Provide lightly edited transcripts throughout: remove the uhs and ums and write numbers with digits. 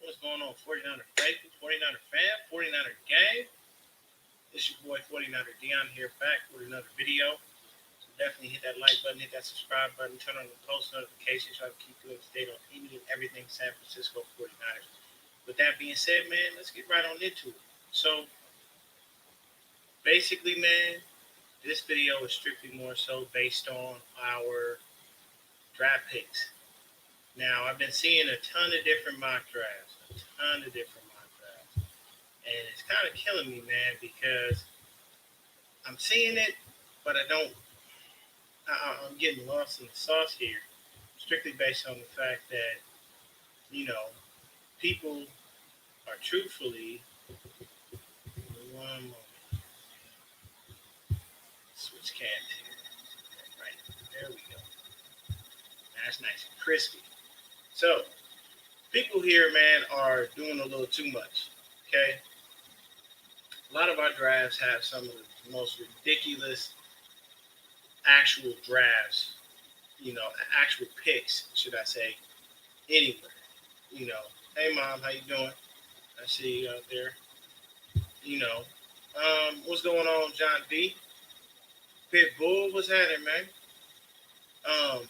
What's going on, 49er faithful, 49er fan, 49er gang? It's your boy 49er Dion here back with another video. So definitely hit that like button, hit that subscribe button, turn on the post notifications so I can keep you up to date on any and everything San Francisco 49ers. With that being said, man, let's get right on into it. So basically, man, this video is strictly more so based on our draft picks. Now, I've been seeing a ton of different mock drafts, and it's kind of killing me, man, because I'm seeing it, but I don't. I'm getting lost in the sauce here, strictly based on the fact that you know people are truthfully. One moment, switch cams here. Right there we go. That's nice and crispy. So people here, man, are doing a little too much. Okay, a lot of our drafts have some of the most ridiculous actual drafts, actual picks, should I say, anywhere. You know, hey mom, how you doing? I see you out there. You know, what's going on, John B? Pitbull, what's happening, man? Um,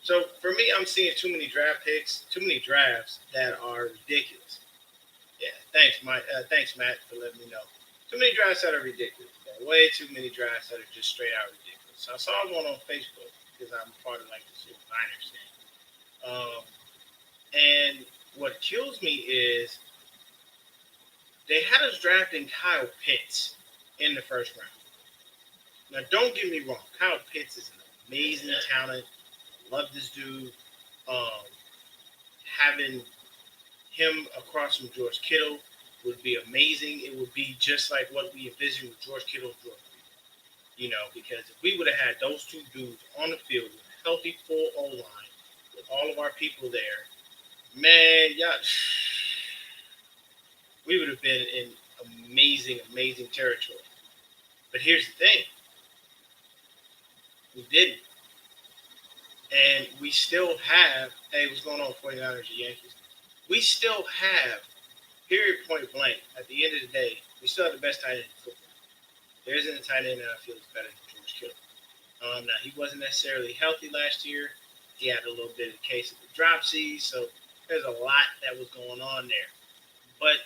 so for me, I'm seeing too many draft picks, too many drafts that are ridiculous. Yeah, thanks, Mike. Thanks, Matt, for letting me know. Too many drafts that are ridiculous. There are way too many drafts that are just straight out ridiculous. So I saw one on Facebook because I'm part of like this little Niners thing. And what kills me is they had us drafting Kyle Pitts in the first round. Now, don't get me wrong. Kyle Pitts is an amazing talent. I love this dude. Um, Having him across from George Kittle would be amazing. It would be just like what we envisioned with George Kittle and George Reed. Because if we would have had those two dudes on the field with a healthy full O line, with all of our people there, man, y'all, we would have been in amazing, amazing territory. But here's the thing. We didn't. And we still have, hey, what's going on, 49ers and Yankees? We still have, period, point blank, at the end of the day, we still have the best tight end in football. There isn't a tight end that I feel is better than George Kittle. Now, he wasn't necessarily healthy last year. He had a little bit of a case of the dropsy, so there's a lot that was going on there. But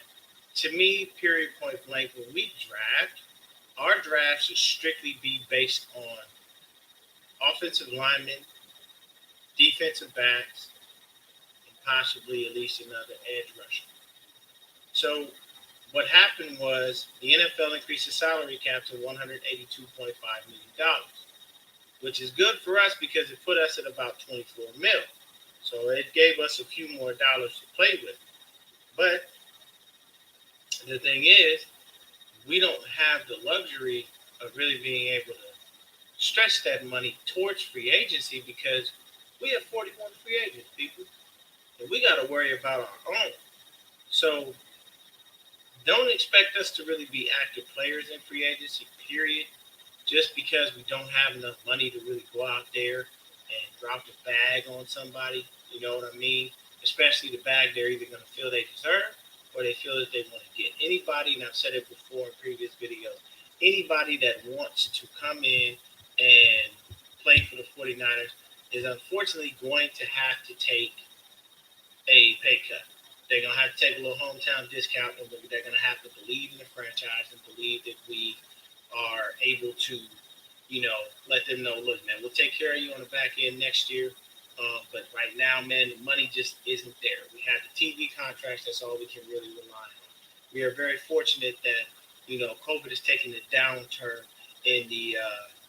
to me, period, point blank, when we draft, our drafts should strictly be based on offensive linemen, defensive backs, and possibly at least another edge rusher. So what happened was the NFL increased the salary cap to $182.5 million, which is good for us because it put us at about 24 mil. So it gave us a few more dollars to play with. But the thing is, we don't have the luxury of really being able to stretch that money towards free agency because we have 41 free agents, people. And we got to worry about our own. So don't expect us to really be active players in free agency, period, just because we don't have enough money to really go out there and drop the bag on somebody. You know what I mean? Especially the bag they're either going to feel they deserve or they feel that they want to get. Anybody, and I've said it before in previous videos, anybody that wants to come in and play for the 49ers is unfortunately going to have to take a pay cut. They're going to have to take a little hometown discount, and they're going to have to believe in the franchise and believe that we are able to, let them know, look, man, we'll take care of you on the back end next year. But right now, man, the money just isn't there. We have the TV contracts. That's all we can really rely on. We are very fortunate that, COVID has taken a downturn in the,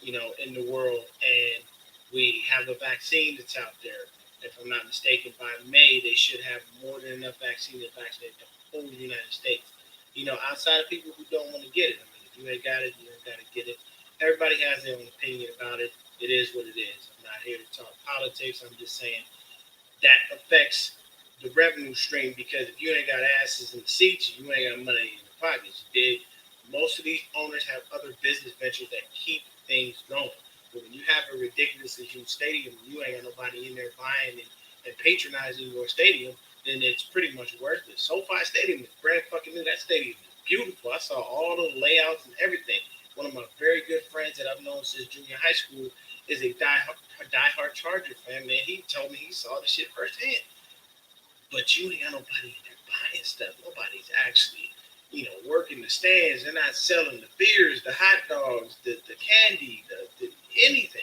in the world, and we have a vaccine that's out there. If I'm not mistaken, by May, they should have more than enough vaccine to vaccinate the whole United States. Outside of people who don't want to get it. I mean, if you ain't got it, you ain't got to get it. Everybody has their own opinion about it. It is what it is. I'm not here to talk politics. I'm just saying that affects the revenue stream because if you ain't got asses in the seats, you ain't got money in the pockets. Most of these owners have other business ventures that keep things going. But when you have a ridiculously huge stadium, you ain't got nobody in there buying and patronizing your stadium. then it's pretty much worthless. SoFi Stadium is brand fucking new. That stadium is beautiful. I saw all the layouts and everything. One of my very good friends that I've known since junior high school is a diehard Charger fan. Man, he told me he saw the shit firsthand. But you ain't got nobody in there buying stuff. Nobody's actually, working the stands. They're not selling the beers, the hot dogs, the candy, the anything.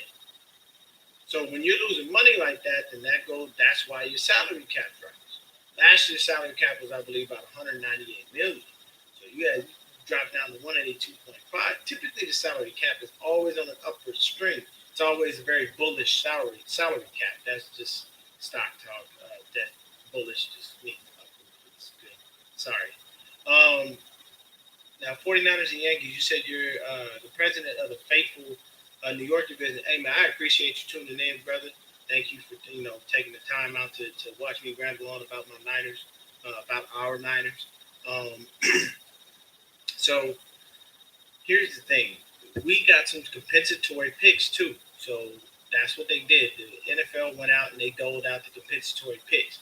So when you're losing money like that, then that's why your salary cap drops. Last year's salary cap was, I believe, about 198 million. So you had dropped down to 182.5. Typically, the salary cap is always on an upward string. It's always a very bullish salary cap. That's just stock talk. That bullish just means upward. It's good. Sorry. Now, 49ers and Yankees, you said you're the president of the faithful New York division. Hey, man, I appreciate you tuning in, brother. Thank you for, taking the time out to watch me ramble on about my Niners, about our Niners. Um, so here's the thing. We got some compensatory picks, too. So that's what they did. The NFL went out and they doled out the compensatory picks.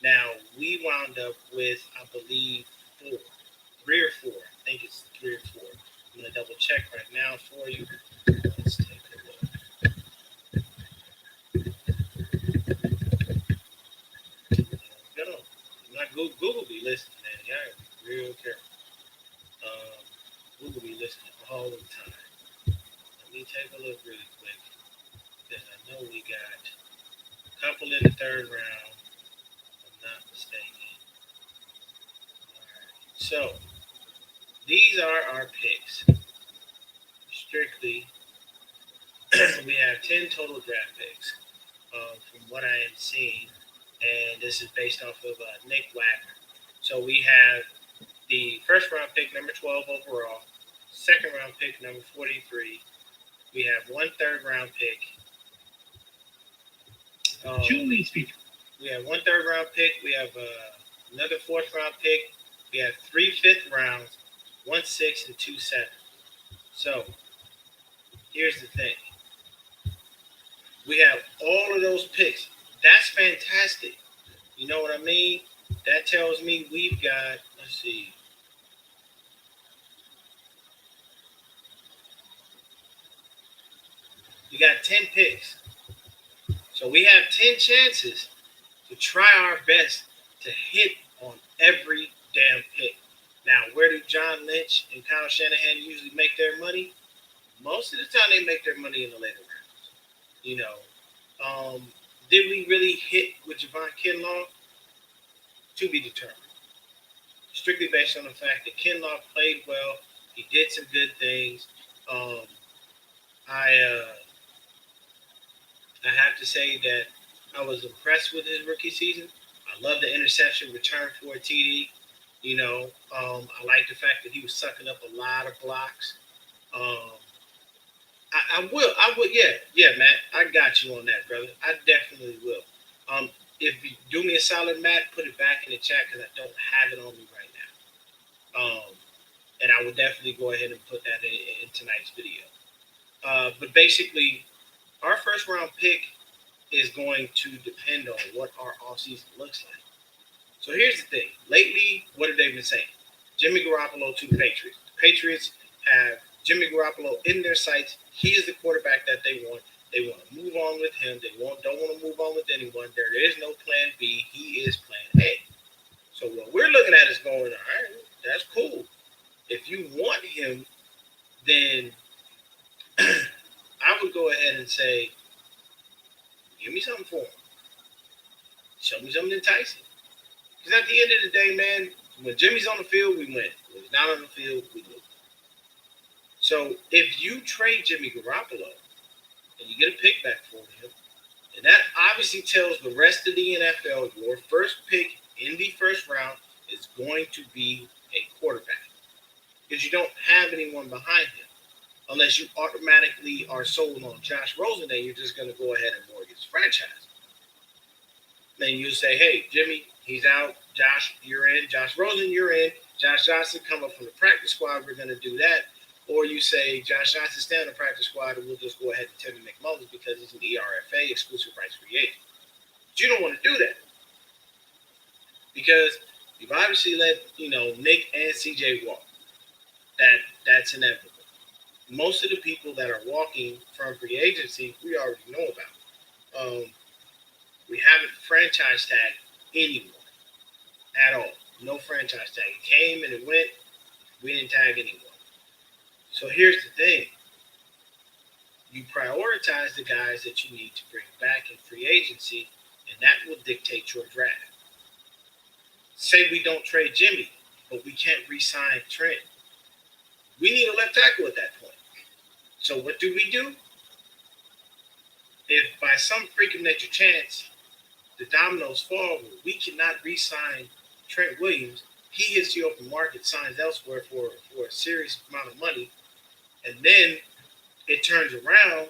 Now, we wound up with, I believe, 3 or 4. I think it's 3 or 4. I'm going to double check right now for you. Let's take a look. No, not Google be listening, man. Y'all be real careful. Google be listening all the time. Let me take a look really quick because I know we got a couple in the third round. If I'm not mistaken. All right. So these are our picks. Strictly, we have 10 total draft picks from what I am seeing, and this is based off of Nick Wagner. So we have the first round pick, number 12 overall, second round pick, number 43. We have one third round pick. We have one third round pick. We have another fourth round pick. We have 3 fifth rounds, 1 6, and 2 7. So here's the thing. We have all of those picks. That's fantastic. You know what I mean? That tells me we've got, let's see. We got 10 picks. So we have 10 chances to try our best to hit on every damn pick. Now, where do John Lynch and Kyle Shanahan usually make their money? Most of the time, they make their money in the later rounds. You know, did we really hit with Javon Kinlaw? To be determined. Strictly based on the fact that Kinlaw played well, he did some good things. I have to say that I was impressed with his rookie season. I love the interception return for a TD. I like the fact that he was sucking up a lot of blocks. Um, I would, yeah, Matt. I got you on that, brother. I definitely will. If you do me a solid, Matt, put it back in the chat because I don't have it on me right now. And I will definitely go ahead and put that in tonight's video. But basically, our first round pick is going to depend on what our offseason looks like. So here's the thing. Lately, what have they been saying? Jimmy Garoppolo to the Patriots. The Patriots have Jimmy Garoppolo in their sights. He is the quarterback that they want. They want to move on with him. They don't want to move on with anyone. There is no plan B. He is plan A. So what we're looking at is going, all right, that's cool. If you want him, then I would go ahead and say, give me something for him. Show me something enticing. Because at the end of the day, man, when Jimmy's on the field, we win. When he's not on the field, we lose. So if you trade Jimmy Garoppolo and you get a pick back for him, and that obviously tells the rest of the NFL your first pick in the first round is going to be a quarterback. Because you don't have anyone behind him. Unless you automatically are sold on Josh Rosen, then you're just going to go ahead and mortgage the franchise. Then you say, hey, Jimmy, he's out. Josh, you're in. Josh Rosen, you're in. Josh Johnson, come up from the practice squad. We're going to do that. Or you say, Josh Johnson, stay on the practice squad, and we'll just go ahead and tender Nick Mullins because he's an ERFA, exclusive rights free agent. But you don't want to do that. because you've obviously let Nick and CJ walk. That's inevitable. Most of the people that are walking from free agency, we already know about. We haven't franchise tagged anyone at all. No franchise tag. It came and it went. We didn't tag anyone. So here's the thing: you prioritize the guys that you need to bring back in free agency, and that will dictate your draft. Say we don't trade Jimmy, but we can't re-sign Trent. We need a left tackle at that point. So what do? If by some freak of nature chance the dominoes fall, we cannot re-sign Trent Williams, he hits the open market, signs elsewhere for a serious amount of money, and then it turns around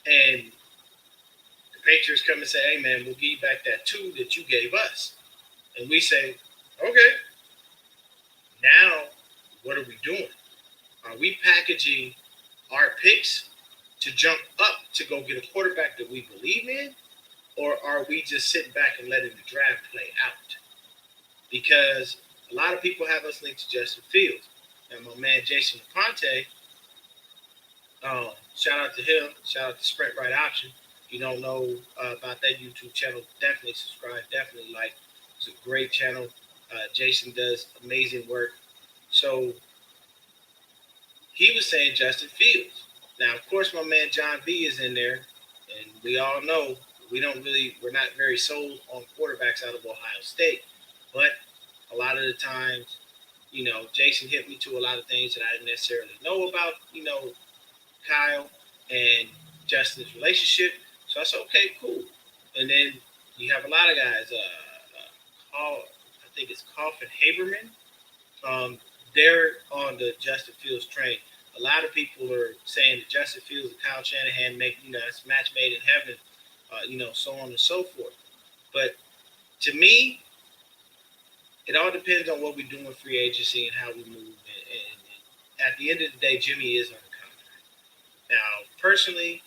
and the Patriots come and say, "Hey man, we'll give you back that two that you gave us," and we say, "Okay, now what are we doing? Are we packaging our picks to jump up to go get a quarterback that we believe in, or are we just sitting back and letting the draft play out?" Because a lot of people have us linked to Justin Fields. And my man Jason Ponte, shout out to him. Shout out to Sprint Right Option. If you don't know about that YouTube channel, definitely subscribe. Definitely like. It's a great channel. Jason does amazing work. So he was saying Justin Fields. Now, of course, my man John B is in there, and we all know we're not very sold on quarterbacks out of Ohio State. But a lot of the times, Jason hit me to a lot of things that I didn't necessarily know about, Kyle and Justin's relationship. So I said, okay, cool. And then you have a lot of guys. I think it's Coffin Haberman. They're on the Justin Fields train. A lot of people are saying that Justin Fields and Kyle Shanahan make it's a match made in heaven, so on and so forth. But to me, it all depends on what we do in free agency and how we move. And at the end of the day, Jimmy is under contract. Now, personally,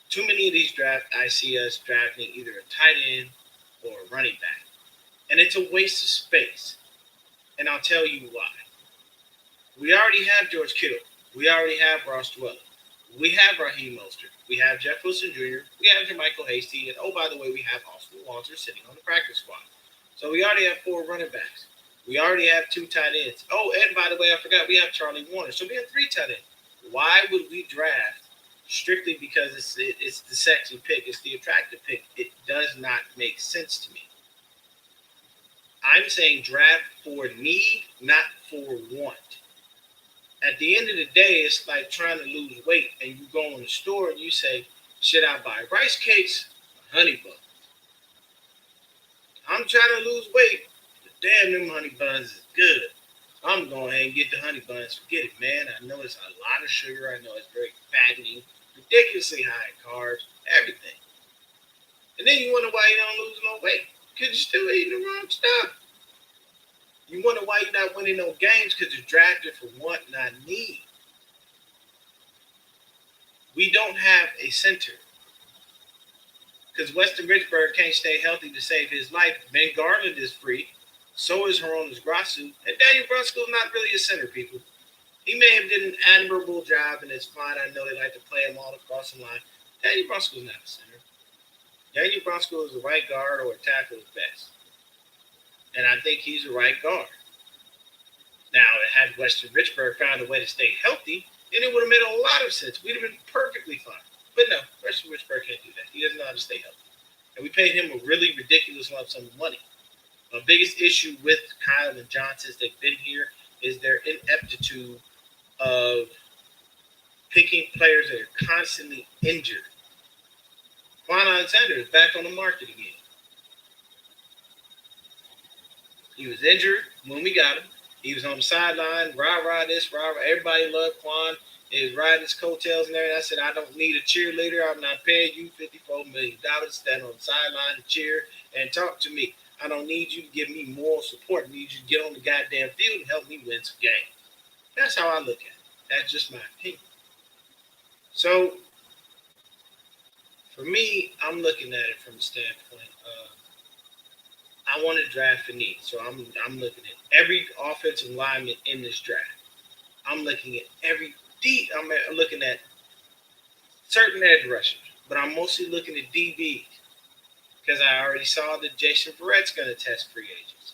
too many of these drafts, I see us drafting either a tight end or a running back. And it's a waste of space. And I'll tell you why. We already have George Kittle. We already have Ross Dwelly. We have Raheem Mostert. We have Jeff Wilson Jr. We have Jermichael Hasty. And oh, by the way, we have Austin Walter sitting on the practice squad. So we already have 4 running backs. We already have 2 tight ends. Oh, and by the way, I forgot we have Charlie Warner. So we have 3 tight ends. Why would we draft strictly because it's the sexy pick, it's the attractive pick? It does not make sense to me. I'm saying draft for need, not for want. At the end of the day, it's like trying to lose weight and you go in the store and you say, should I buy rice cakes or honey buns? I'm trying to lose weight. But damn, them honey buns is good. I'm going ahead and get the honey buns. Forget it, man. I know it's a lot of sugar. I know it's very fattening, ridiculously high in carbs, everything. And then you wonder why you don't lose no weight. Because you're still eating the wrong stuff. You wonder why you're not winning no games because you're drafted for want, not need. We don't have a center. Because Weston Richburg can't stay healthy to save his life. Ben Garland is free. So is Hronis Grasu. And Daniel Brunskill is not really a center, people. He may have did an admirable job, and it's fine. I know they like to play him all across the line. Daniel Brunskill is not a center. Daniel Brunskill is a right guard or a tackle at best. And I think he's a right guard. Now, had Weston Richburg found a way to stay healthy, then it would have made a lot of sense. We'd have been perfectly fine. But no, Weston Richburg can't do that. He doesn't know how to stay healthy. And we paid him a really ridiculous lump sum of money. My biggest issue with Kyle and John since they've been here is their ineptitude of picking players that are constantly injured. Quan Alexander is back on the market again. He was injured when we got him. He was on the sideline, rah this, rah. Everybody loved Quan. He was riding his coattails and everything. I said, I don't need a cheerleader. I'm not paying you $54 million to stand on the sideline and cheer and talk to me. I don't need you to give me moral support. I need you to get on the goddamn field and help me win some games. That's how I look at it. That's just my opinion. So, for me, I'm looking at it from the standpoint of I want to draft for need, so I'm looking at every offensive lineman in this draft. I'm looking at every D. I'm looking at certain edge rushers, but I'm mostly looking at DBs because I already saw that Jason Verrett's going to test free agents.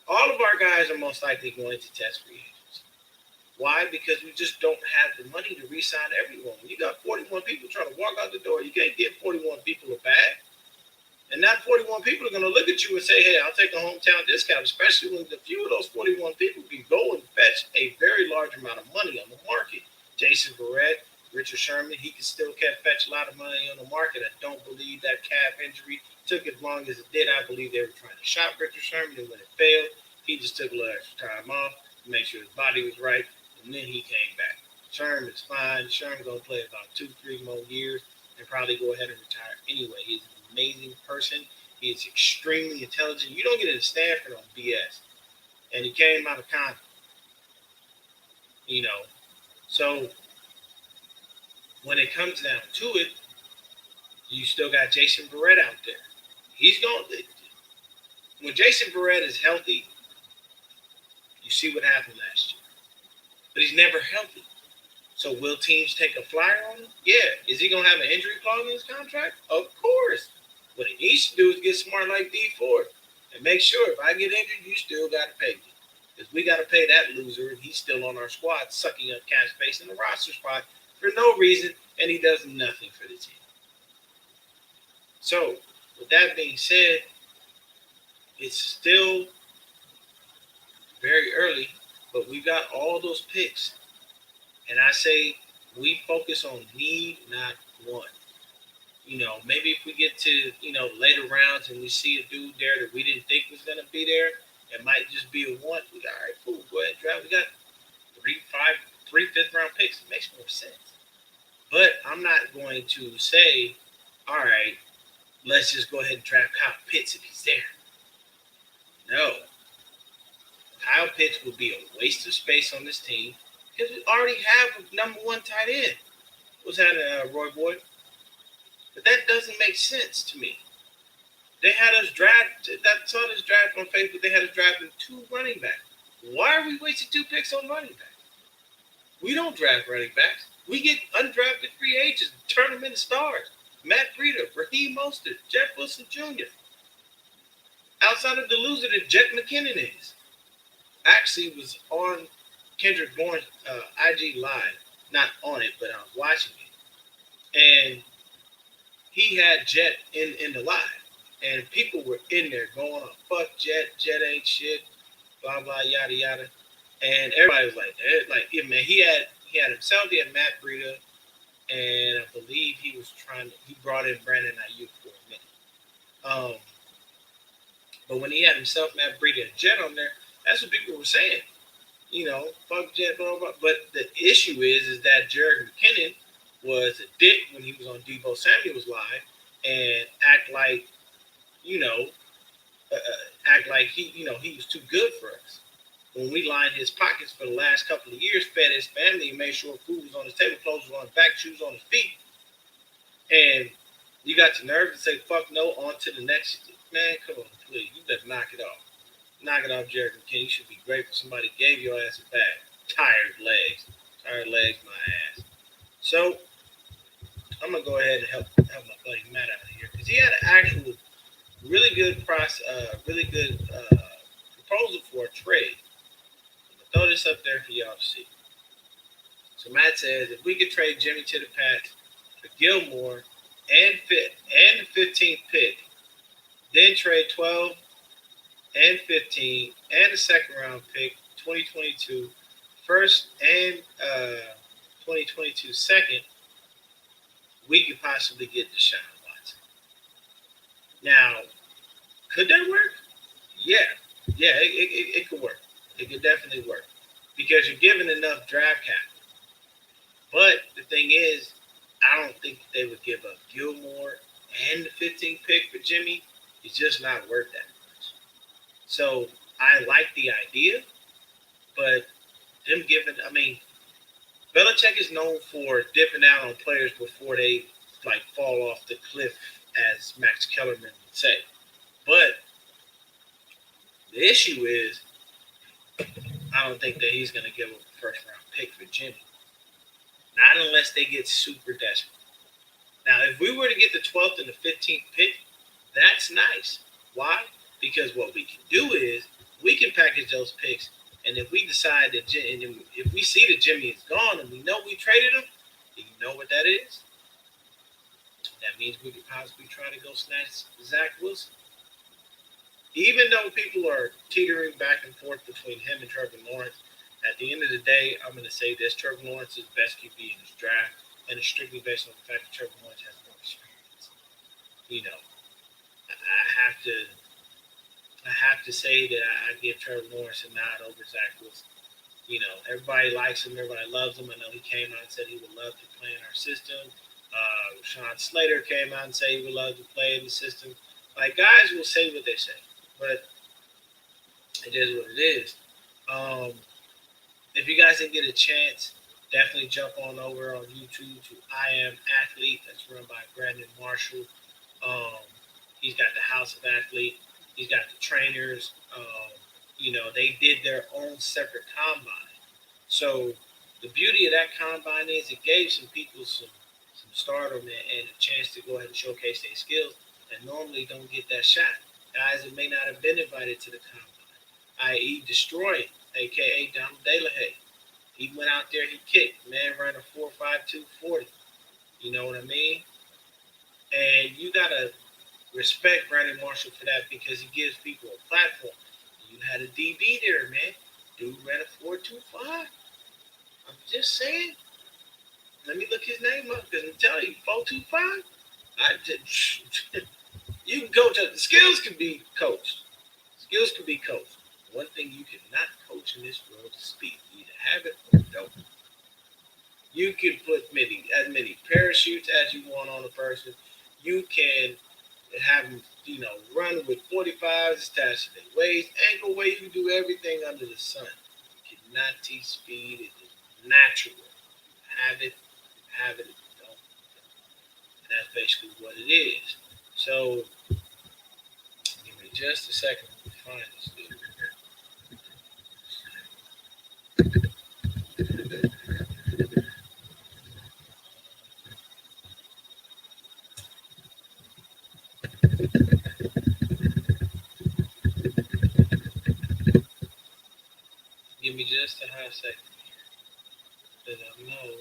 All of our guys are most likely going to test free agents. Why? Because we just don't have the money to re-sign everyone. When you got 41 people trying to walk out the door, you can't give 41 people a bag. And not 41 people are going to look at you and say, hey, I'll take a hometown discount, especially when the few of those 41 people can go and fetch a very large amount of money on the market. Jason Verrett, Richard Sherman, he can still fetch a lot of money on the market. I don't believe that calf injury took as long as it did. I believe they were trying to shop Richard Sherman, and when it failed, he just took a little extra time off to make sure his body was right, and then he came back. Sherman's fine. Sherman's going to play about 2-3 more years and probably go ahead and retire anyway. He's an amazing person. He is extremely intelligent. You don't get into Stanford on BS. And he came out of Compton. You know. So when it comes down to it, you still got Jason Verrett out there. He's going to, when Jason Verrett is healthy, you see what happened last year. But he's never healthy. So will teams take a flyer on him? Yeah. Is he going to have an injury clause in his contract? Of course. What he needs to do is get smart like D Ford and make sure if I get injured, you still got to pay me. Because we got to pay that loser, and he's still on our squad, sucking up cap space in the roster spot for no reason, and he does nothing for the team. So, with that being said, it's still very early, but we got all those picks. And I say we focus on need, not want. You know, maybe if we get to, later rounds and we see a dude there that we didn't think was going to be there, it might just be a want. We got, all right, cool, go ahead, draft. We got three fifth-round picks. It makes more sense. But I'm not going to say, all right, let's just go ahead and draft Kyle Pitts if he's there. No. Kyle Pitts would be a waste of space on this team because we already have a number one tight end. What's that, Roy Boyd? But that doesn't make sense to me. They had us draft, that saw this draft on Facebook, they had us drafting 2 running backs. Why are we wasting 2 picks on running backs? We don't draft running backs. We get undrafted free agents, turn them into stars. Matt Breida, Raheem Mostert, Jeff Wilson Jr. Outside of the loser that Jet McKinnon is. Actually was on Kendrick Bourne's IG Live. Not on it, but I was watching it. And he had Jet in the live. And people were in there going on, fuck Jet ain't shit, blah, blah, yada, yada. And everybody was like, yeah, man, he had himself, he had Matt Breida, and I believe he brought in Brandon Ayuk for a minute. But when he had himself, Matt Breida, and Jet on there, that's what people were saying. Fuck Jet, blah, blah. But the issue is that Jerick McKinnon was a dick when he was on Deebo Samuel's live and act like he was too good for us. When we lined his pockets for the last couple of years, fed his family, and made sure food was on his table, clothes was on his back, shoes on his feet, and you got the nerve to say, fuck no, on to the next. Man, come on, please. You better knock it off. Knock it off, Jerick McKinnon. You should be grateful somebody gave your ass a bag. Tired legs, my ass. So, I'm going to go ahead and help my buddy Matt out of here. Because he had an actual really good proposal for a trade. I'm going to throw this up there for y'all to see. So Matt says, if we could trade Jimmy to the Pats for Gilmore and the 15th pick, then trade 12 and 15 and the second round pick, 2022 first and 2022 second, we could possibly get Deshaun Watson. Now, could that work? Yeah, it could work. It could definitely work because you're given enough draft capital. But the thing is, I don't think they would give up Gilmore and the 15th pick for Jimmy. It's just not worth that much. So I like the idea, but them giving, Belichick is known for dipping out on players before they fall off the cliff, as Max Kellerman would say. But The issue is, I don't think that he's going to give up a first round pick for Jimmy. Not unless they get super desperate. Now, if we were to get the 12th and the 15th pick, that's nice. Why? Because what we can do is we can package those picks, and if we decide that, and if we see that Jimmy is gone and we know we traded him, do you know what that is? That means we could possibly try to go snatch Zach Wilson. Even though people are teetering back and forth between him and Trevor Lawrence, at the end of the day, I'm going to say this: Trevor Lawrence is best QB in this draft, and it's strictly based on the fact that Trevor Lawrence has more experience. You know, I have to say that I give Trevor Lawrence a nod over Zach Wilson. You know, everybody likes him, everybody loves him. I know he came out and said he would love to play in our system. Sean Slater came out and said he would love to play in the system. Like, guys will say what they say, but it is what it is. Um, if you guys didn't get a chance, definitely jump on over on YouTube to I Am Athlete. That's run by Brandon Marshall. Um, he's got the House of Athlete. He's got the trainers. They did their own separate combine. So the beauty of that combine is it gave some people some stardom and a chance to go ahead and showcase their skills that normally don't get that shot. Guys that may not have been invited to the combine, i.e., Destroy, aka Donald DeLahaye. He went out there, he kicked. Man ran a 4.52 40. You know what I mean? And you gotta respect Brandon Marshall for that because he gives people a platform. You had a DB there, man. Dude ran a 4.25. I'm just saying. Let me look his name up because I'm telling you, 4.25. I just, you can coach. The skills can be coached. Skills can be coached. One thing you cannot coach in this world is speed. You either have it or don't. You can put as many parachutes as you want on a person. You can have them, run with 45s attached to their waist, ankle weight. You do everything under the sun. You cannot teach speed. It is natural. Have it, have it. If you don't. And that's basically what it is. So, give me just a second to find this dude. Give me just a hot second that I know.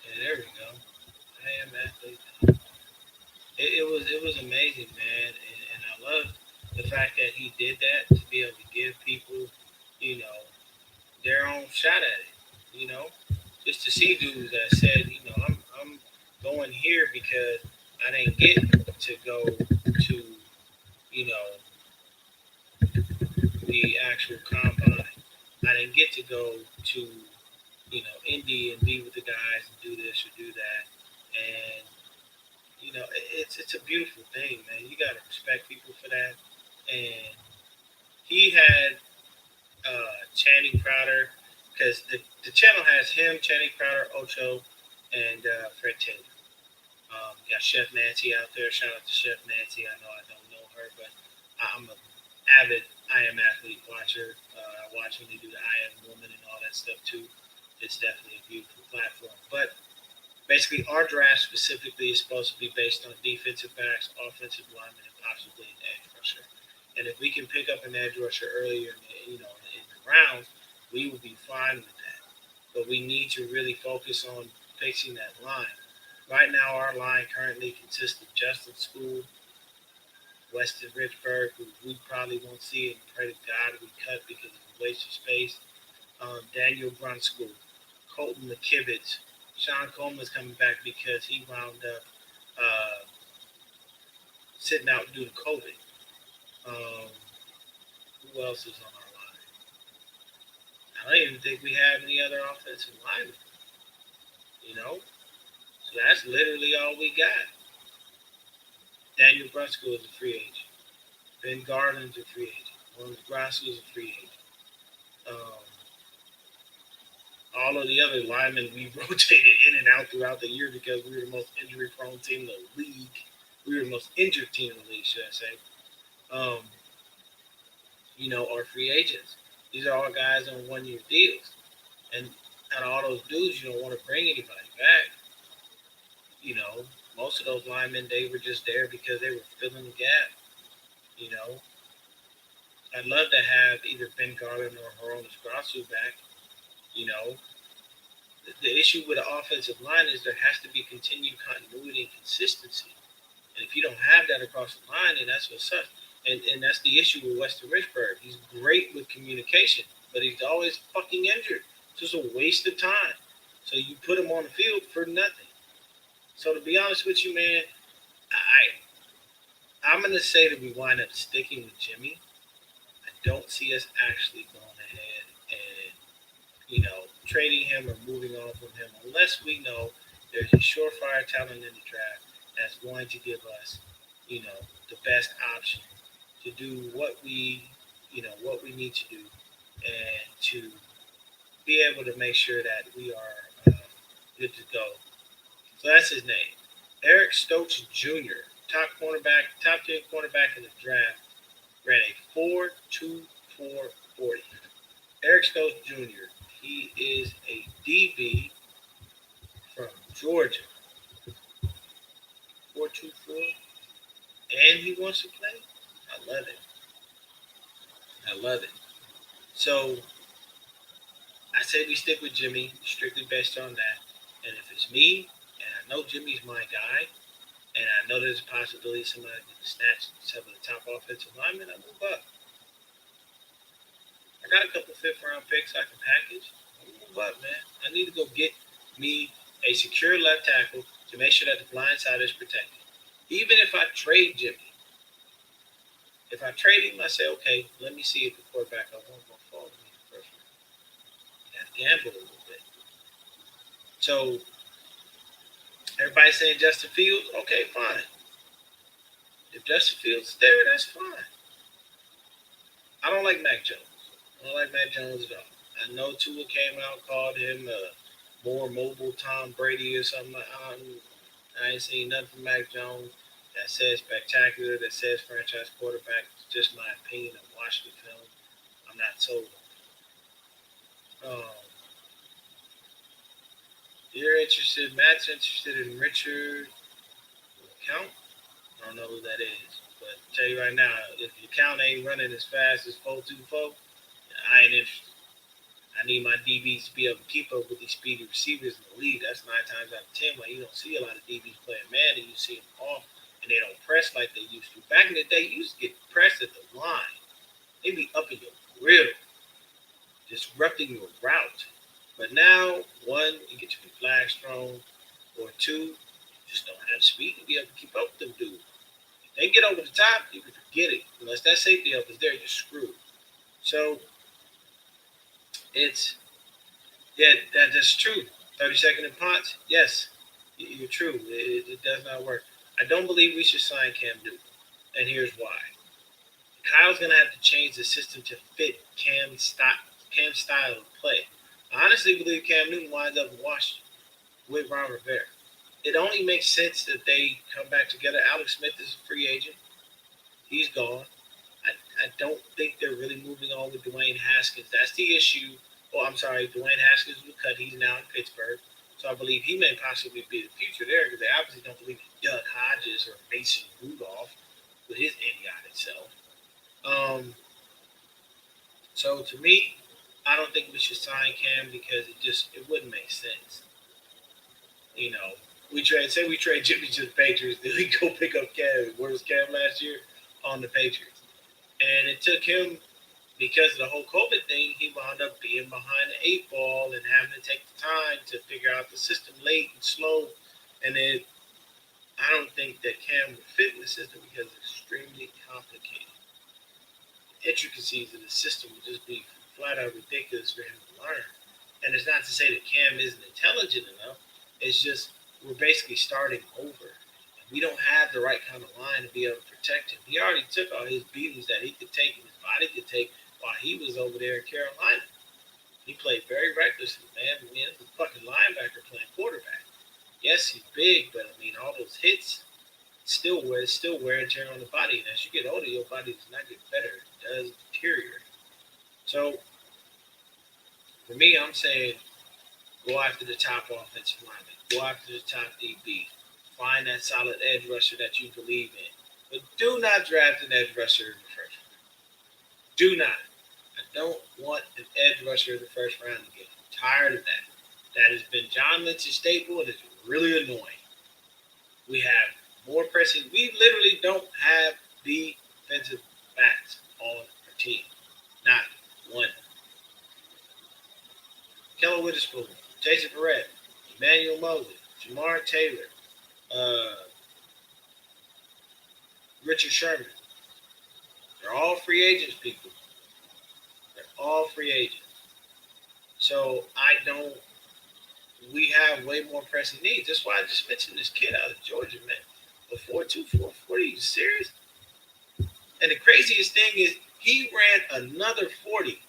Yeah, there we go. I am athlete. It was amazing, man, and I love the fact that he did that to be able to give people, you know, their own shot at it. You know, just to see dudes that said, I'm going here because I didn't get to go to, you know, the actual combine. I didn't get to go to, Indy and be with the guys and do this or do that. And it's a beautiful thing, man. You gotta respect people for that. And he had Channing Crowder because the channel has him, Channing Crowder, Ocho, and Fred Taylor. Got Chef Nancy out there. Shout out to Chef Nancy. I know I don't know her, but I'm an avid I Am Athlete watcher. I watch when they do the I Am Woman and all that stuff too. It's definitely a beautiful platform. But basically, our draft specifically is supposed to be based on defensive backs, offensive linemen, and possibly an edge rusher. And if we can pick up an edge rusher earlier, in the rounds, we will be fine with that. But we need to really focus on fixing that line. Right now, our line currently consists of Justin School, Weston Richburg, who we probably won't see and pray to God we cut because of the waste of space. Daniel Brunskill, Colton McKivitz, Sean Coleman's coming back because he wound up uh, sitting out due to COVID. Um, who else is on our line? I don't even think we have any other offensive linemen. So that's literally all we got. Daniel Brunskill is a free agent. Ben Garland's a free agent. Lawrence Grasso is a free agent. Um, all of the other linemen we rotated in and out throughout the year because we were the most injury prone team in the league. We were the most injured team in the league, should I say? Um, are free agents. These are all guys on 1 year deals, and out of all those dudes, you don't want to bring anybody back. You know, most of those linemen they were just there because they were filling the gap. You know, I'd love to have either Ben Garland or Horonis Grasu back. You know, the issue with the offensive line is there has to be continued continuity and consistency. And if you don't have that across the line, then that's what sucks. And that's the issue with Weston Richburg. He's great with communication, but he's always fucking injured. It's just a waste of time. So you put him on the field for nothing. So to be honest with you, man, I'm gonna say that we wind up sticking with Jimmy. I don't see us actually going ahead and trading him or moving on from him unless we know there's a surefire talent in the draft that's going to give us, the best option to do what we need to do and to be able to make sure that we are good to go. So that's his name, Eric Stokes Jr., top 10 cornerback in the draft, ran a 4.24 40. Eric Stokes Jr. He is a DB from Georgia, 4.24, and he wants to play. I love it. I love it. So I say we stick with Jimmy, strictly based on that. And if it's me, and I know Jimmy's my guy, and I know there's a possibility somebody can snatch some of the top offensive linemen, I move up. I got a couple fifth round picks I can package. I move up, man. I need to go get me a secure left tackle to make sure that the blind side is protected. Even if I trade Jimmy, if I trade him, I say, okay, let me see if the quarterback I want will fall to me in the first round. You got to gamble a little bit. So everybody's saying Justin Fields. Okay, fine. If Justin Fields is there, that's fine. I don't like Mac Jones. I don't like Mac Jones at all. I know Tua came out, called him a more mobile Tom Brady or something. I ain't seen nothing from Mac Jones that says spectacular, that says franchise quarterback. It's just my opinion. I watched the film. I'm not sold on it. You're interested, Matt's interested in Richard Count. I don't know who that is. But I'll tell you right now, if your count ain't running as fast as 4.24, I ain't interested. I need my DBs to be able to keep up with these speedy receivers in the league. That's 9 times out of 10 why you don't see a lot of DBs playing man and you see them off and they don't press like they used to. Back in the day, you used to get pressed at the line. They'd be up in your grill, disrupting your route. But now, one, you get your flags thrown, or two, you just don't have the speed to be able to keep up with them dudes. If they get over the top, you can forget it. Unless that safety help is there, you're screwed. So it's that's true. 30-second in punts, yes, you're true. It does not work. I don't believe we should sign Cam Newton, and here's why. Kyle's gonna have to change the system to fit Cam's style of play. I honestly believe Cam Newton winds up in Washington with Ron Rivera. It only makes sense that they come back together. Alex Smith is a free agent. He's gone. I don't think they're really moving on with Dwayne Haskins. That's the issue. Oh, I'm sorry. Dwayne Haskins was cut. He's now in Pittsburgh. So I believe he may possibly be the future there because they obviously don't believe in Doug Hodges or Mason Rudolph with his idiotic self. So to me, I don't think we should sign Cam because it wouldn't make sense. You know, we trade Jimmy to the Patriots, then we go pick up Cam. Where was Cam last year? On the Patriots. And it took him because of the whole COVID thing, he wound up being behind the 8 ball and having to take the time to figure out the system late and slow. And then I don't think that Cam would fit in the system because it's extremely complicated. Intricacies of the system would just be flat out ridiculous for him to learn. And it's not to say that Cam isn't intelligent enough. It's just we're basically starting over. And we don't have the right kind of line to be able to protect him. He already took all his beatings that he could take and his body could take while he was over there in Carolina. He played very recklessly, man. I mean, it's a fucking linebacker playing quarterback. Yes, he's big, but I mean, all those hits still wear and tear on the body. And as you get older, your body does not get better; it does deteriorate. So for me, I'm saying go after the top offensive lineman, go after the top DB, find that solid edge rusher that you believe in. But do not draft an edge rusher in the first round. Do not. I don't want an edge rusher in the first round again. I'm tired of that. That has been John Lynch's staple, and it's really annoying. We have more pressing. We literally don't have defensive backs on our team. Not one. Keller Witherspoon, Jason Verrett, Emmanuel Mosley, Jamar Taylor, uh, Richard Sherman. They're all free agents, people. They're all free agents. So I don't. We have way more pressing needs. That's why I just mentioned this kid out of Georgia, man. A 4.2, 4.40. You serious? And the craziest thing is he ran another 40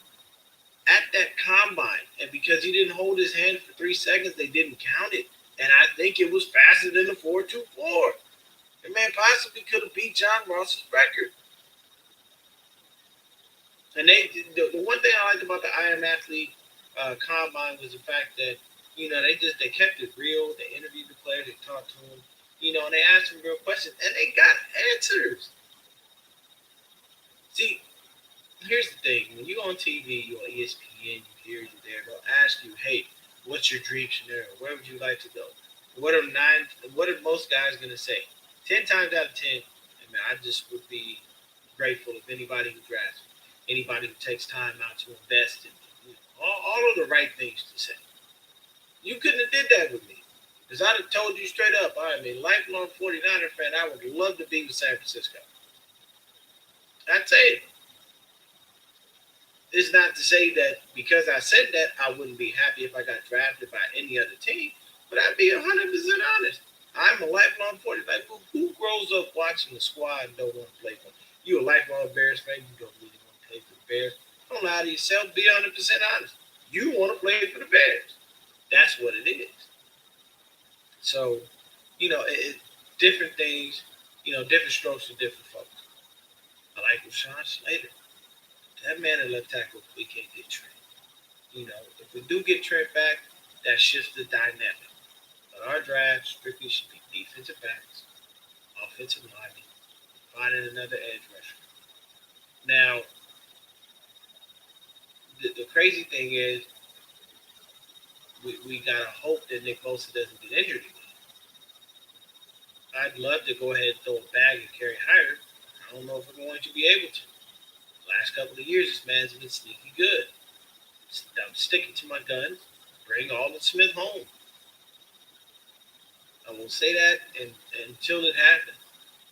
at that combine. And because he didn't hold his hand for 3 seconds, they didn't count it. And I think it was faster than the 4.24. The man possibly could have beat John Ross's record. And the one thing I liked about the I Am Athlete combine was the fact that they kept it real. They interviewed the players, they talked to them, and they asked them real questions, and they got answers. See, here's the thing: when you go on TV, you on ESPN, you hear you there, they'll ask you, "Hey, what's your dream scenario? Where would you like to go?" What are nine? What are most guys gonna say? 10 times out of 10, I mean, I just would be grateful if anybody who drafts me, anybody who takes time out to invest in me, all of the right things to say. You couldn't have did that with me. Because I'd have told you straight up, I'm a lifelong 49er fan. I would love to be with San Francisco. I'd say it. It's not to say that because I said that, I wouldn't be happy if I got drafted by any other team. But I'd be 100% honest. I'm a lifelong 49er. Who grows up watching the squad and don't want to play for them? You a lifelong Bears fan, you don't really want to play for the Bears. Don't lie to yourself. Be 100% honest. You want to play for the Bears. That's what it is. So, different things, different strokes for different folks. I like Rashawn Slater. That man at left tackle, we can't get Trent. If we do get Trent back, that shifts the dynamic. But our draft strictly should be defensive backs, offensive linemen, finding another edge rusher. Now, the crazy thing is, we gotta hope that Nick Bosa doesn't get injured again. I'd love to go ahead and throw a bag and carry higher. I don't know if we're going to be able to. Last couple of years, this man's been sneaky good. I'm sticking to my guns. Bring Alden Smith home. I will say that until it happens.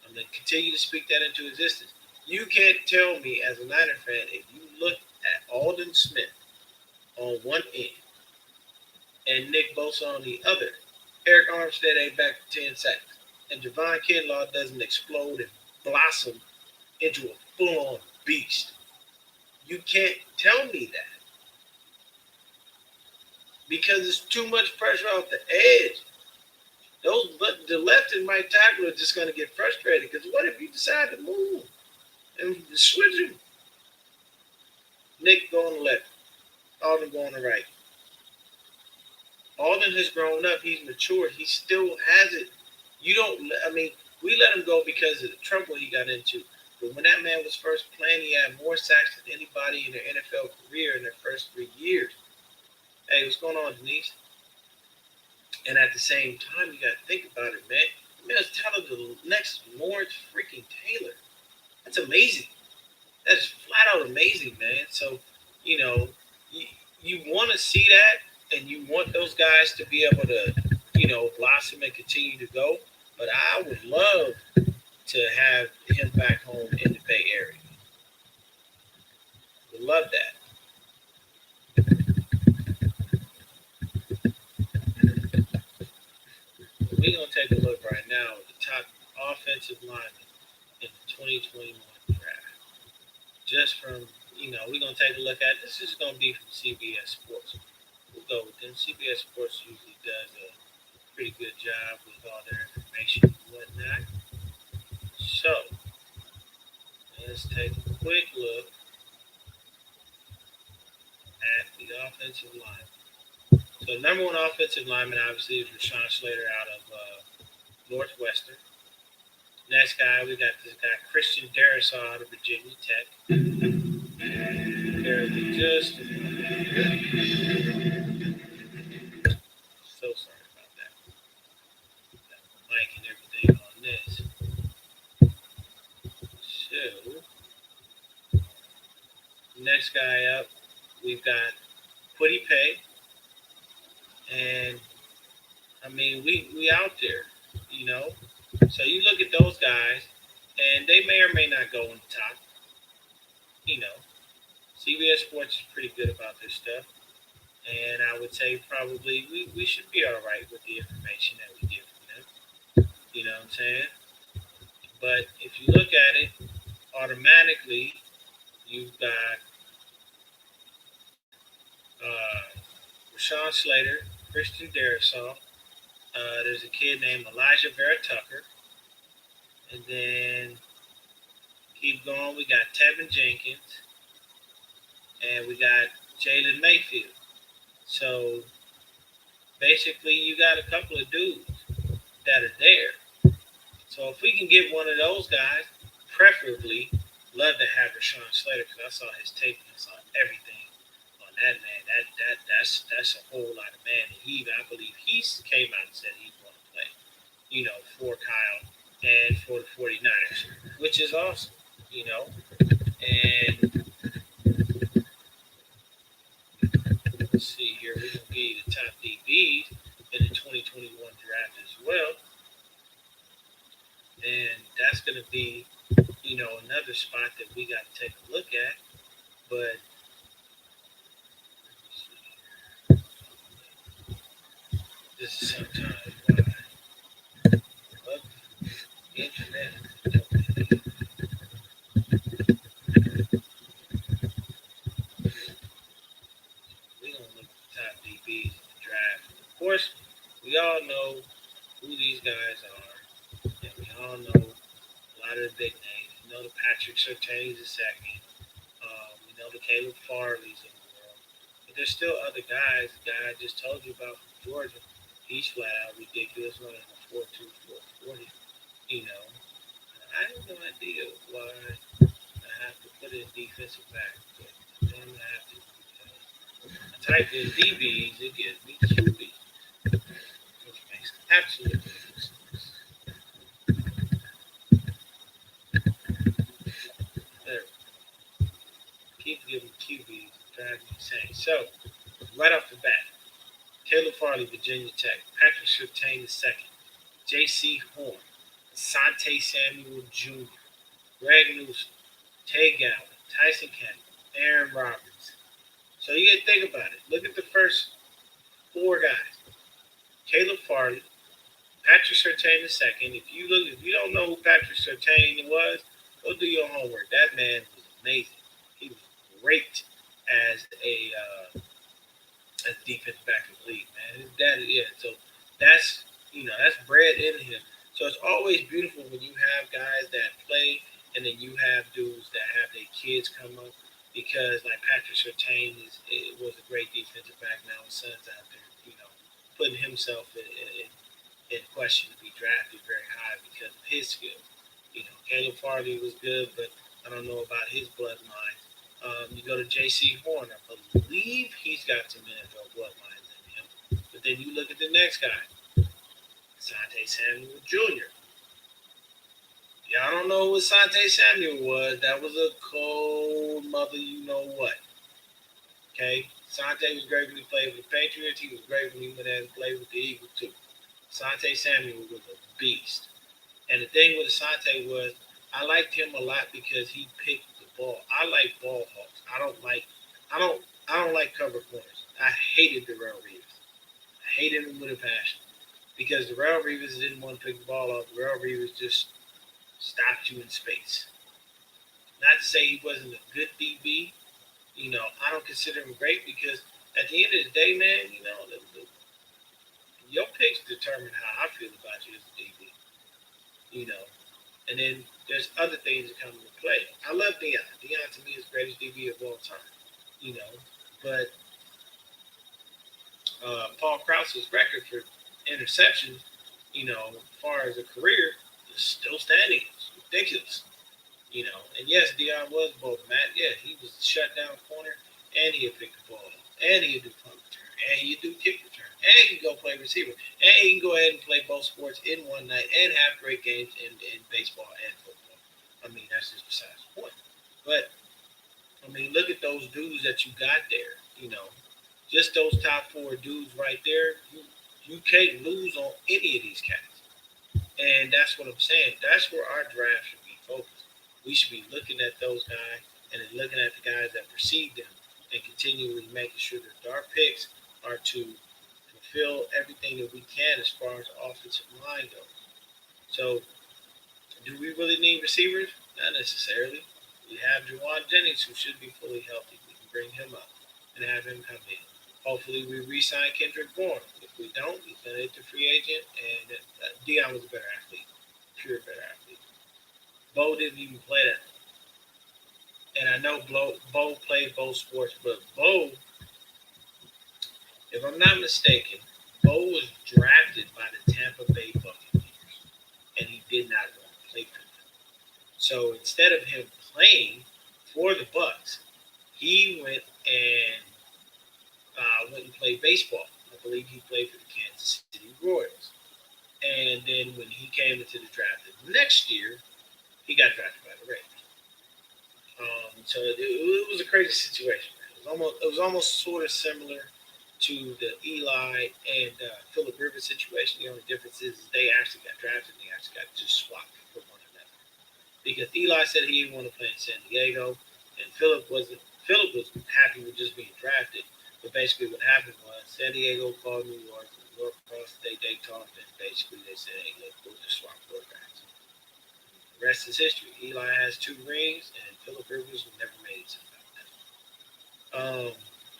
I'm going to continue to speak that into existence. You can't tell me as a Niner fan, if you look at Alden Smith on one end and Nick Bosa on the other, Eric Armstead ain't back for 10 seconds. And Javon Kinlaw doesn't explode and blossom into a full-on beast. You can't tell me that. Because it's too much pressure off the edge. The left and right tackle are just going to get frustrated. Because what if you decide to move and switch him? Nick go on the left. Alden go on the right. Alden has grown up. He's matured. He still has it. We let him go because of the trouble he got into. But when that man was first playing, he had more sacks than anybody in their NFL career in their first 3 years. Hey, what's going on, Denise? And at the same time, you got to think about it, man. The man's telling the next Lawrence freaking Taylor. That's amazing. That's flat out amazing, man. So, you want to see that, and you want those guys to be able to, blossom and continue to go. But I would love to have him back home in the Bay Area. Would love that. We're going to take a look right now at the top offensive linemen in the 2021 draft. Just from, we're going to take a look at this. Is going to be from CBS Sports. CBS Sports usually does a pretty good job with all their information and whatnot. So let's take a quick look at the offensive line. So number one offensive lineman obviously is Rashawn Slater out of Northwestern. Next guy, we got this guy Christian Darrisaw out of Virginia Tech. There's just so sorry about that. Got the mic and everything on this. So next guy up, we've got Putty Pay, and I mean we out there, you know. So you look at those guys, and they may or may not go on the top. You know, CBS Sports is pretty good about this stuff, and I would say probably we should be all right with the information that we get from them. You know what I'm saying? But if you look at it, automatically you've got Rashawn Slater, Christian Darrisaw. There's a kid named Elijah Vera Tucker, and then keep going. We got Tevin Jenkins, and we got Jalen Mayfield. So basically, you got a couple of dudes that are there. So if we can get one of those guys, preferably, love to have Rashawn Slater because I saw his tape and I saw everything on that man. That's a whole lot of man. And I believe he came out and said he's going to play, for Kyle and for the 49ers, which is awesome, And let's see here, we're going to give you the top DBs in the 2021 draft as well. And that's going to be, another spot that we got to take a look at. But this is sometimes why internet. We don't look at the top DBs in the draft. Of course, we all know who these guys are, and we all know a lot of the big names. We know the Patrick Surtain's the second. We know the Caleb Farley's in the world. But there's still other guys. The guy I just told you about from Georgia, he's flat out ridiculous, running a 4.2, 4.40. I have no idea why I have to put in defensive back. But then I have to. I type in DBs, it gives me QB. Which makes absolutely no sense. There. Keep giving QBs, driving me insane. So, right off the bat, Caleb Farley, Virginia Tech. Patrick Surtain II. J.C. Horn. Asante Samuel Jr. Greg Newsom. Tay Gowan. Tyson Campbell. Aaron Roberts. So you got to think about it. Look at the first four guys. Caleb Farley. Patrick Surtain II. If you don't know who Patrick Surtain was, go do your homework. That man was amazing. He was great as as defense back in the league, man. So that's bred in him. So it's always beautiful when you have guys that play and then you have dudes that have their kids come up because like Patrick Surtain was a great defensive back. Now his son's out there, putting himself in question to be drafted very high because of his skills. Caleb Farley was good, but I don't know about his bloodline. You go to J.C. Horn, I believe he's got some NFL bloodlines in him. But then you look at the next guy, Asante Samuel Jr. Y'all don't know who Asante Samuel was. That was a cold mother, you know what. Okay? Asante was great when he played with the Patriots. He was great when he went out and played with the Eagles, too. Asante Samuel was a beast. And the thing with Asante was, I liked him a lot because he picked the ball. I like ball hawks. I don't like cover corners. I hated Darrelle Reeves. I hated him with a passion because Darrelle Reeves didn't want to pick the ball off. Darrelle Reeves just stopped you in space. Not to say he wasn't a good DB. I don't consider him great because at the end of the day, man, picks determine how I feel about you as a DB. You know, and then there's other things that come into play. I love Dion. Dion to me is the greatest DB of all time. You know, but Paul Krause's record for interceptions, as far as a career, is still standing. It's ridiculous. And yes, Dion was both, Matt. Yeah, he was a shutdown corner, and he'd pick the ball up, and he'd do punt return, and he'd do kick return, and he'd go play receiver, and he can go ahead and play both sports in one night and have great games in baseball and football. I mean, that's just besides the point. But I mean, look at those dudes that you got there. Just those top four dudes right there. You can't lose on any of these cats. And that's what I'm saying. That's where our draft should be focused. We should be looking at those guys and then looking at the guys that precede them and continually making sure that our picks are to fulfill everything that we can as far as the offensive line goes. So, do we really need receivers? Not necessarily. We have Jawan Jennings, who should be fully healthy. We can bring him up and have him come in. Hopefully, we re-sign Kendrick Bourne. If we don't, he's going to hit the free agent. And Dion was a better athlete, pure better athlete. Bo didn't even play that. And I know Bo played both sports, but Bo, if I'm not mistaken, Bo was drafted by the Tampa Bay Buccaneers, and he did not want to play for them. So instead of him playing for the Bucks, he went and played baseball. I believe he played for the Kansas City Royals. And then when he came into the draft the next year, he got drafted by the Raiders. So it was a crazy situation. It was almost sort of similar to the Eli and Philip Rivers situation. The only difference is they actually got drafted and they actually got just swapped for one another. Because Eli said he didn't want to play in San Diego, and Philip wasn't. Philip was happy with just being drafted. But basically, what happened was San Diego called New York. New York called they talked, and basically they said, "Hey, look, we'll just swap quarterbacks." The rest is history. Eli has 2 rings, and Philip Rivers never made it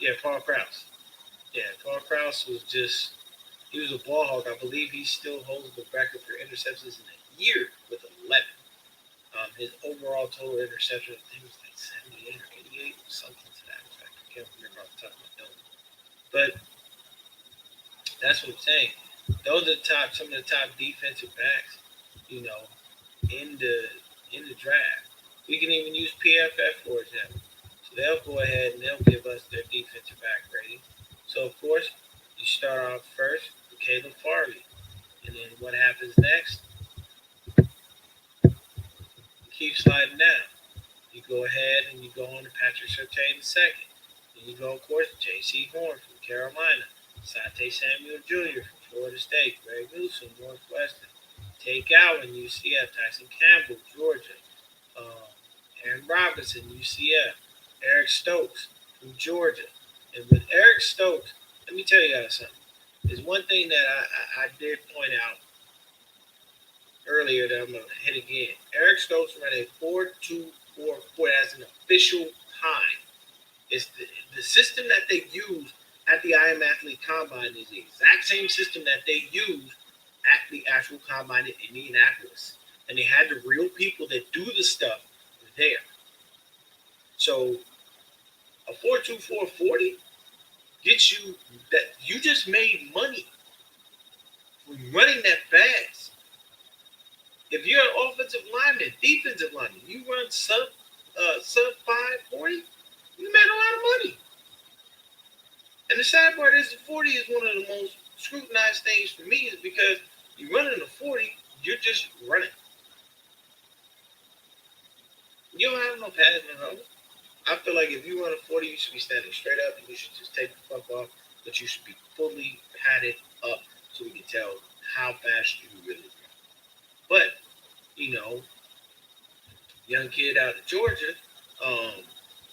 yeah, Paul Krause. Yeah, Paul Krause was he was a ball hog. I believe he still holds the record for interceptions in a year with 11. His overall total interception, I think, was like 78 or 88, something to that effect. I can't remember off the top of my dome. But that's what I'm saying. Those are some of the top defensive backs, you know, in the draft. We can even use PFF for example. So they'll go ahead and they'll give us their defensive back rating. So of course, you start off first with Caleb Farley, and then what happens next? You keep sliding down. You go ahead and you go on to Patrick Surtain II. Then you go, of course, J.C. Horn from Carolina, Sante Samuel Jr. from Florida State, Greg Newsom, Northwestern, Tate Gowan, UCF, Tyson Campbell, Georgia, um, Aaron Robinson, UCF, Eric Stokes from Georgia. And with Eric Stokes, let me tell you guys something. There's one thing that I did point out earlier that I'm going to hit again. Eric Stokes ran a 4.244 as an official time. It's the system that they use at the I Am Athlete Combine is the exact same system that they use at the actual combine in Indianapolis. And they had the real people that do the stuff there. So a 4.2440 gets you that you just made money from running that fast. If you're an offensive lineman, defensive lineman, you run sub 540, you made a lot of money. And the sad part is the 40 is one of the most scrutinized things for me is because you running a 40, you're just running. You don't have no pads in the I feel like if you run a 40, you should be standing straight up and you should just take the fuck off, but you should be fully padded up so we can tell how fast you really run. But, young kid out of Georgia,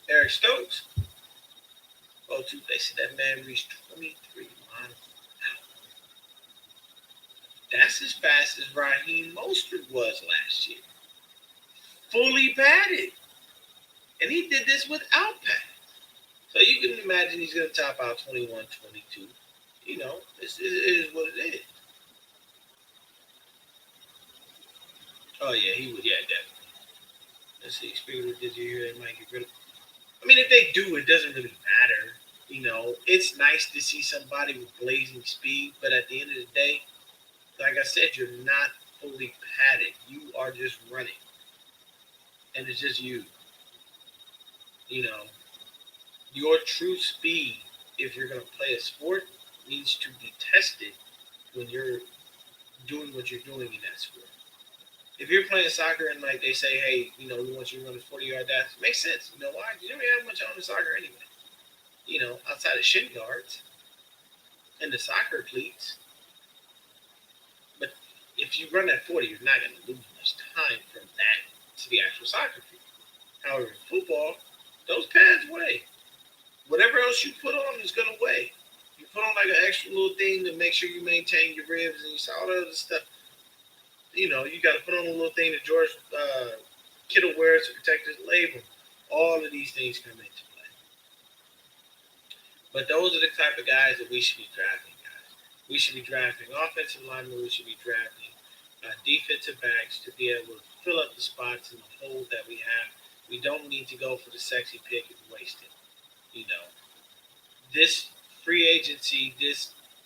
Eric Stokes, they said that man reached 23 miles an hour. That's as fast as Raheem Mostert was last year. Fully padded. And he did this without pads. So you can imagine he's going to top out 21, 22. it is what it is. Oh yeah, he would. Yeah, definitely. Let's see. Speaking of, did you hear they might get rid of? I mean, if they do, it doesn't really matter. It's nice to see somebody with blazing speed, but at the end of the day, like I said, you're not fully padded. You are just running, and it's just you. You know, your true speed, if you're going to play a sport, needs to be tested when you're doing what you're doing in that sport. If you're playing soccer and like they say, hey, we want you to run a 40-yard dash, it makes sense. You know why? You don't have much on the soccer anyway. Outside of shin guards and the soccer cleats. But if you run that 40, you're not going to lose much time from that to the actual soccer field. However, in football, those pads weigh. Whatever else you put on is going to weigh. You put on like an extra little thing to make sure you maintain your ribs and you saw all that other stuff. You got to put on a little thing that George Kittle wears to protect his label. All of these things come into play. But those are the type of guys that we should be drafting, guys. We should be drafting offensive linemen. We should be drafting defensive backs to be able to fill up the spots in the holes that we have. We don't need to go for the sexy pick and waste it. You know, this free agency,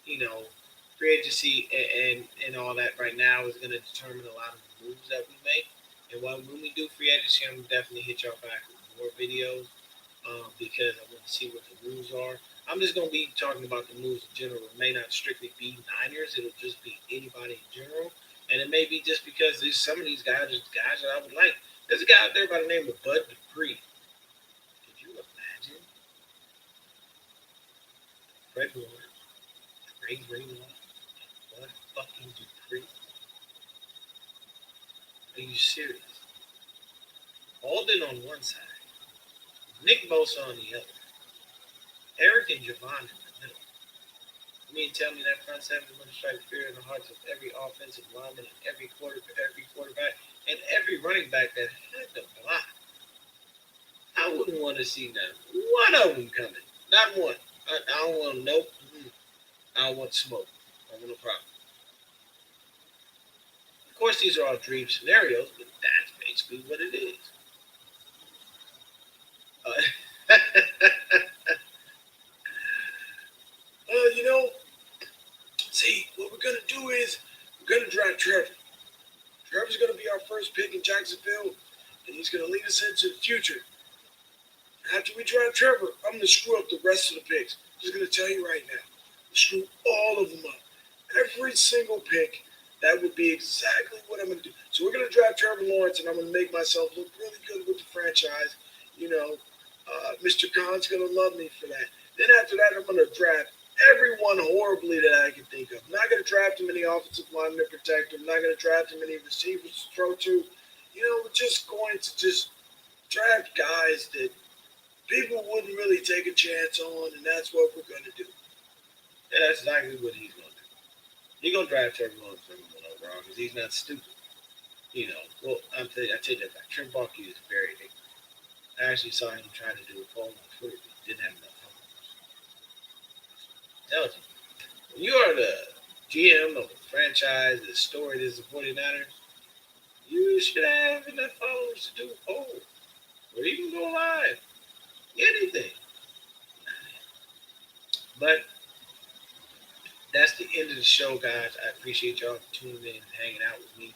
you know, free agency and all that right now is going to determine a lot of the moves that we make. And when we do free agency, I'm gonna definitely hit y'all back with more videos because I want to see what the moves are. I'm just going to be talking about the moves in general. It may not strictly be Niners. It'll just be anybody in general. And it may be just because there's some of these guys are guys that I would like. There's a guy out there by the name of Bud Dupree. Could you imagine Fred Warner, Ray Greenlaw, Bud fucking Dupree? Are you serious? Alden on one side, Nick Bosa on the other, Eric and Javon in the middle. You mean tell me that front seven is going to strike fear in the hearts of every offensive lineman and every quarterback, and every running back that had to block? I wouldn't want to see not one of them coming. Not one. I don't want nope. I don't want smoke. I want no problem. Of course, these are all dream scenarios, but that's basically what it is. Uh, you know, see, what we're gonna do is we're gonna draft Trevor. Trevor's gonna be our first pick in Jacksonville, and he's gonna lead us into the future. After we draft Trevor, I'm gonna screw up the rest of the picks. Just gonna tell you right now, screw all of them up. Every single pick. That would be exactly what I'm gonna do. So we're gonna draft Trevor Lawrence, and I'm gonna make myself look really good with the franchise. Mr. Khan's gonna love me for that. Then after that, I'm gonna draft everyone horribly that I can think of. I'm not gonna draft him any offensive linemen to protect him. I'm not gonna draft him any receivers to throw to. We're just going to just draft guys that people wouldn't really take a chance on, and that's what we're going to do. And that's exactly what he's going to do. He's going to drive Trevor Lawrence number one overall because he's not stupid. I tell you that Trent Baalke is very ignorant. I actually saw him trying to do a poll on Twitter, but he didn't have enough followers. Tells you, when you are the GM of a franchise as storied as the 49ers, you should have enough followers to do a poll or even go live. Anything. But that's the end of the show, guys. I appreciate y'all tuning in and hanging out with me.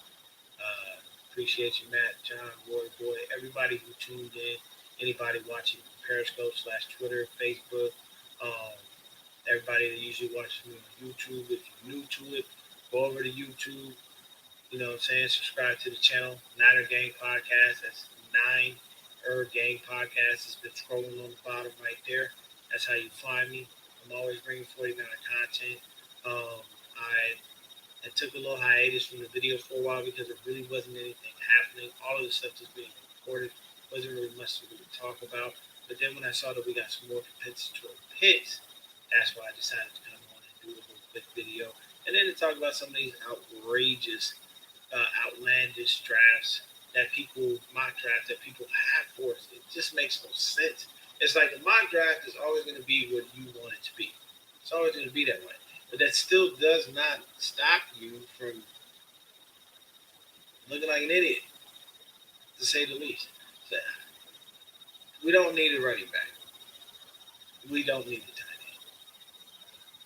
Appreciate you, Matt, John, Roy, Boy, everybody who tuned in, anybody watching Periscope / Twitter, Facebook, um, everybody that usually watches me on YouTube. If you're new to it, go over to YouTube. You know what I'm saying? Subscribe to the channel, Niner Gang Podcast. That's 9 Gang Podcast. It's been scrolling on the bottom right there. That's how you find me. I'm always bringing 49 content. I took a little hiatus from the videos for a while because there really wasn't anything happening. All of the stuff just being recorded wasn't really much to really talk about. But then when I saw that we got some more compensatory picks, that's why I decided to come on and do a little quick video. And then to talk about some of these outrageous, outlandish drafts that mock drafts that people have for us. It just makes no sense. It's like a mock draft is always going to be what you want it to be. It's always going to be that way. But that still does not stop you from looking like an idiot, to say the least. So, we don't need a running back. We don't need a tight end.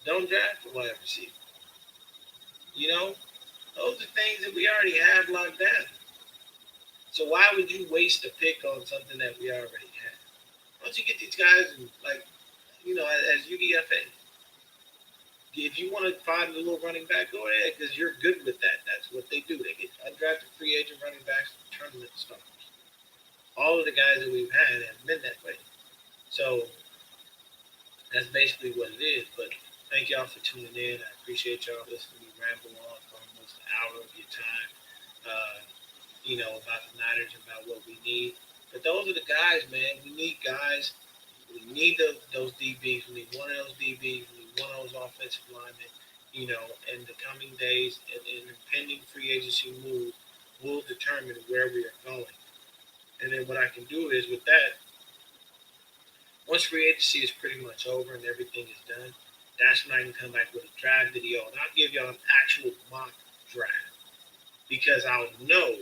Don't draft a wide receiver. You know, those are things that we already have locked down. So why would you waste a pick on something that we already have? Why don't you get these guys and like, as UDFA? If you want to find a little running back, go ahead because you're good with that. That's what they do. They get undrafted free agent running backs, turn them into stars. All of the guys that we've had have been that way. So that's basically what it is. But thank y'all for tuning in. I appreciate y'all listening to me ramble on for almost an hour of your time. Uh, about the Niners, about what we need. But those are the guys, man. We need guys. We need those DBs. We need one of those DBs. We need one of those offensive linemen. In the coming days and the pending free agency move will determine where we are going. And then what I can do is with that, once free agency is pretty much over and everything is done, that's when I can come back with a draft video and I'll give y'all an actual mock draft because I'll know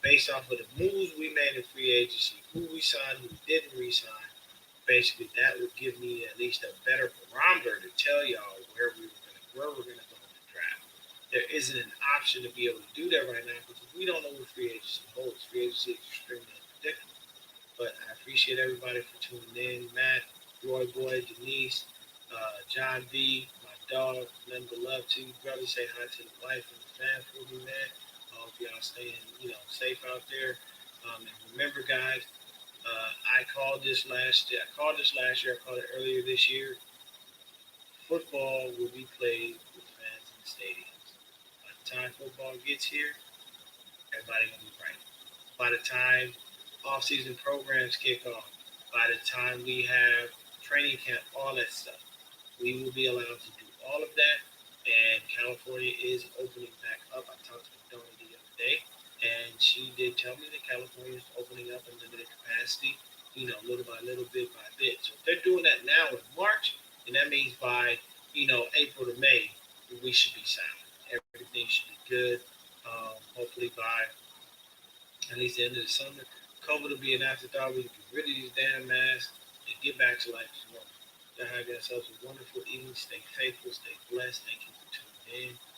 based off of the moves we made in free agency, who we signed, who we didn't re-sign. Basically, that would give me at least a better barometer to tell y'all where we're gonna go in the draft. There isn't an option to be able to do that right now because we don't know what free agency holds. Free agency is extremely unpredictable. But I appreciate everybody for tuning in. Matt, Roy Boy, Denise, John V, my dog, nothing but love to you, brother. Say hi to the wife and the fam for me, man. I hope y'all staying, safe out there. And remember, guys, I called this last year. I called this last year. I called it earlier this year. Football will be played with fans in the stadiums. By the time football gets here, everybody gonna be right. By the time off-season programs kick off, by the time we have training camp, all that stuff, we will be allowed to do all of that. And California is opening back up. I talked to the donor the other day, and she did tell me that California is opening up in limited capacity, little by little, bit by bit. So if they're doing that now in March, and that means by, April to May, we should be sound. Everything should be good. Hopefully by at least the end of the summer, COVID will be an afterthought. We can get rid of these damn masks and get back to life as normal. Y'all have yourselves a wonderful evening. Stay faithful, stay blessed. Thank you for tuning in.